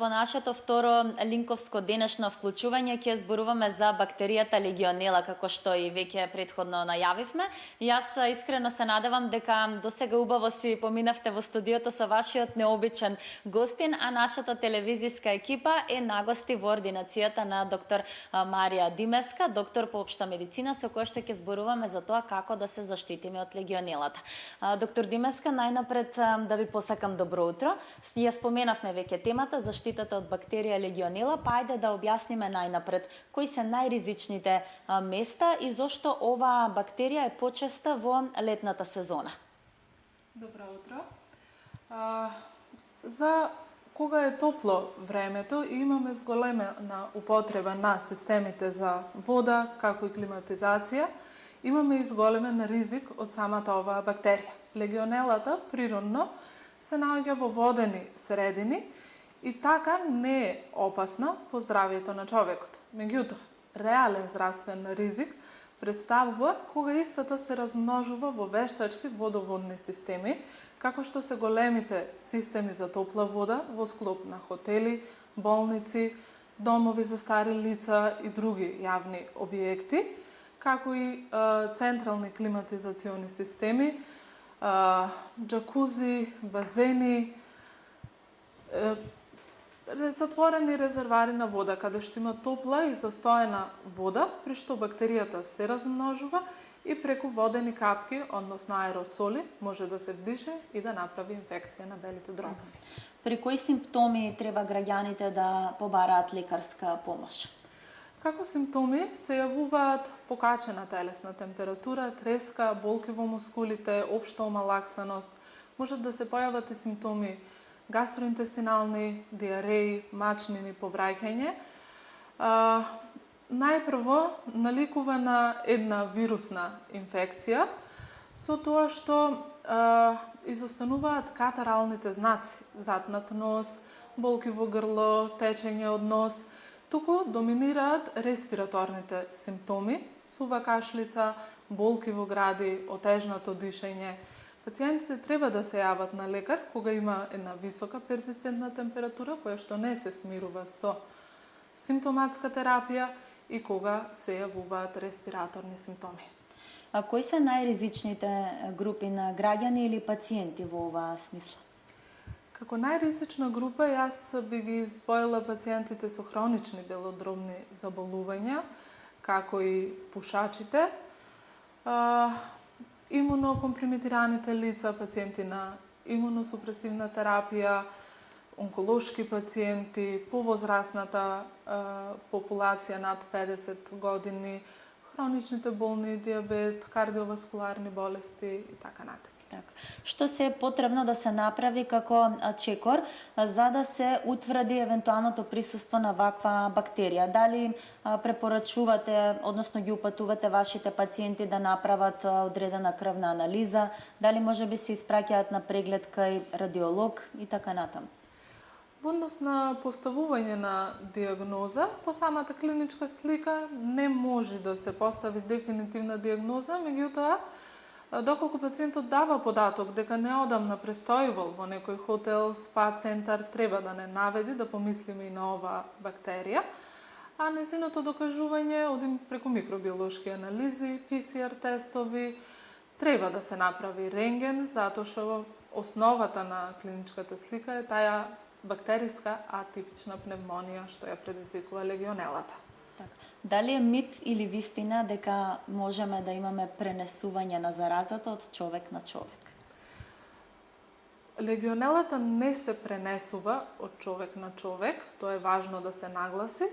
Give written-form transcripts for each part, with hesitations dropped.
Во нашето второ линковско денешно вклучување ќе зборуваме за бактеријата легионела, како што и веќе претходно најавивме. Јас искрено се надевам дека досега убаво си поминавте во студиото со вашиот необичен гостин, а нашата телевизиска екипа е нагости во ординацијата на доктор Марија Димеска, доктор по општа медицина, со која што ќе зборуваме за тоа како да се заштитиме од легионелата. Доктор Димеска, најнапред да ви посакам добро утро. Ја споменавме веќе темата заштитата од бактерија легионела, па ајде да објасниме најнапред кои се најризичните места и зошто оваа бактерија е почеста во летната сезона. Добро утро. За кога е топло времето и имаме зголемена употреба на системите за вода, како и климатизација, имаме и зголемен ризик од самата оваа бактерија. Легионелата природно се наоѓа во водени средини и така не е опасна по здравието на човекот. Меѓутоа, реален здравствен ризик представува кога истата се размножува во вештачки водоводни системи, како што се големите системи за топла вода во склоп на хотели, болници, домови за стари лица и други јавни објекти, како и централни климатизациони системи, джакузи, базени, затворени резервари на вода, каде што има топла и застоена вода, при што бактеријата се размножува и преку водени капки, односно аеросоли, може да се вдише и да направи инфекција на белите дробови. При кои симптоми треба граѓаните да побараат лекарска помош? Како симптоми се јавуваат покачена телесна температура, треска, болки во мускулите, општа омалаксаност, можат да се појават и симптоми гастроинтестинални, диареи, мачнини, повраќање. Најпрво наликува на една вирусна инфекција, со тоа што изостануваат катаралните знаци, затнат нос, болки во грло, течење од нос, туку доминираат респираторните симптоми, сува кашлица, болки во гради, отежнато дишење. Пациентите треба да се јават на лекар кога има една висока перзистентна температура која што не се смирува со симптоматска терапија и кога се јавуваат респираторни симптоми. А кои се најризичните групи на граѓани или пациенти во оваа смисла? Како најризична група, јас би ги издвоила пациентите со хронични белодробни заболувања, како и пушачите, имунокомпромитираните лица, пациенти на имуносупресивна терапија, онколошки пациенти, повозрасната популација над 50 години, хроничните болни, диабет, кардиоваскуларни болести и така натаму. Што се е потребно да се направи како чекор за да се утврди евентуалното присуство на ваква бактерија? Дали препорачувате, односно ги упатувате вашите пациенти да направат одредена крвна анализа? Дали можеби се испраќаат на преглед кај радиолог и така натаму? Во однос на поставување на диагноза, по самата клиничка слика не може да се постави дефинитивна диагноза, меѓутоа, доколку пациентот дава податок дека неодамна престојувал во некој хотел, спа центар, треба да не наведи, да помислиме и на оваа бактерија, а незиното докажување оди преку микробиолошки анализи, PCR тестови, треба да се направи рентген, затоа што основата на клиничката слика е таа бактериска атипична пневмонија што ја предизвикува легионелата. Дали е мит или вистина дека можеме да имаме пренесување на заразата од човек на човек? Легионелата не се пренесува од човек на човек, тоа е важно да се нагласи.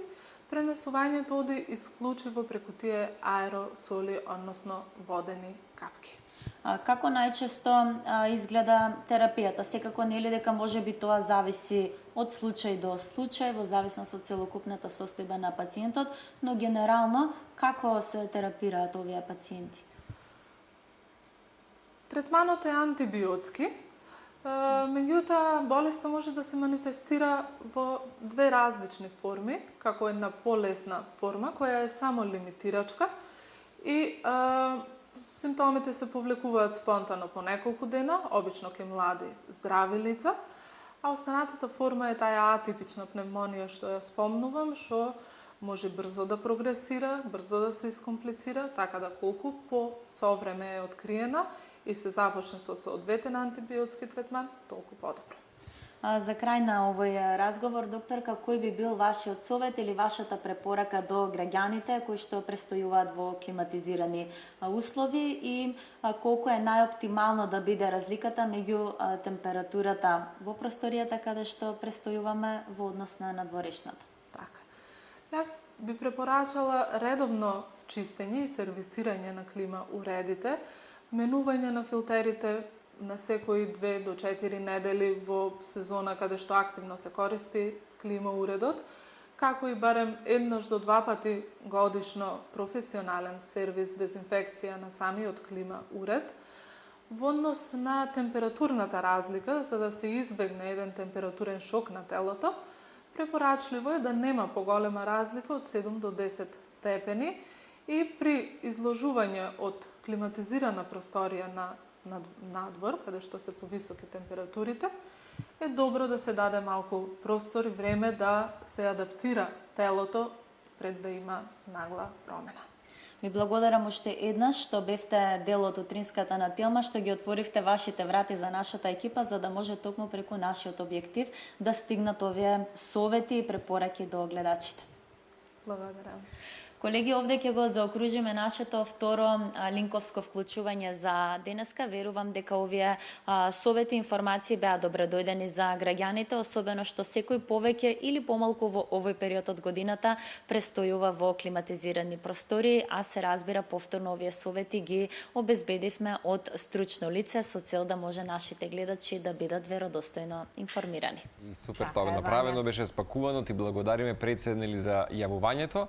Пренесувањето оди исклучиво преку тие аеросоли, односно водени капки. Како најчесто изгледа терапијата? Секако нели дека можеби тоа зависи од случај до случај, во зависност од целокупната состојба на пациентот, но генерално како се терапираат овие пациенти? Третманот е антибиотски, меѓутоа болеста може да се манифестира во две различни форми, како една полесна форма која е само лимитирачка и симптомите се повлекуваат спонтано по неколку дена, обично кај млади здрави лица, А останатата форма е таа атипична пневмонија што ја спомнувам, што може брзо да прогресира, брзо да се искомплицира, така да колку со време е откриена и се започне со соодветен антибиотски третман, толку подобро. За крај на овој разговор, докторка, кој би бил вашиот совет или вашата препорака до граѓаните кои што престојуваат во климатизирани услови и колку е најоптимално да биде разликата меѓу температурата во просторијата каде што престојуваме во однос на надворешната? Така. Јас би препорачала редовно чистење и сервисирање на клима уредите, менување на филтерите на секои 2 до 4 недели во сезона каде што активно се користи клима уредот, како и барем еднаш до 2 пати годишно професионален сервис, дезинфекција на самиот клима уред. Во однос на температурната разлика, за да се избегне еден температурен шок на телото, препорачливо е да нема поголема разлика од 7 до 10 степени и при изложување од климатизирана просторија на надвор, каде што се повисоки температурите, е добро да се даде малку простор и време да се адаптира телото пред да има нагла промена. Ви благодарам уште еднаш што бевте дел од утринската на Телма, што ги отворивте вашите врати за нашата екипа, за да може токму преку нашиот објектив да стигнат овие совети и препораки до гледачите. Благодарам. Колеги, овде ќе го заокружиме нашето второ линковско вклучување за денеска. Верувам дека овие совети и информации беа добредојдени за граѓаните, особено што секој повеќе или помалку во овој период од годината престојува во климатизирани простори, а се разбира повторно овие совети ги обезбедивме од стручно лице со цел да може нашите гледачи да бидат веродостојно информирани. И супер, тоа направено беше спакувано, ти благодариме председнели за јавувањето.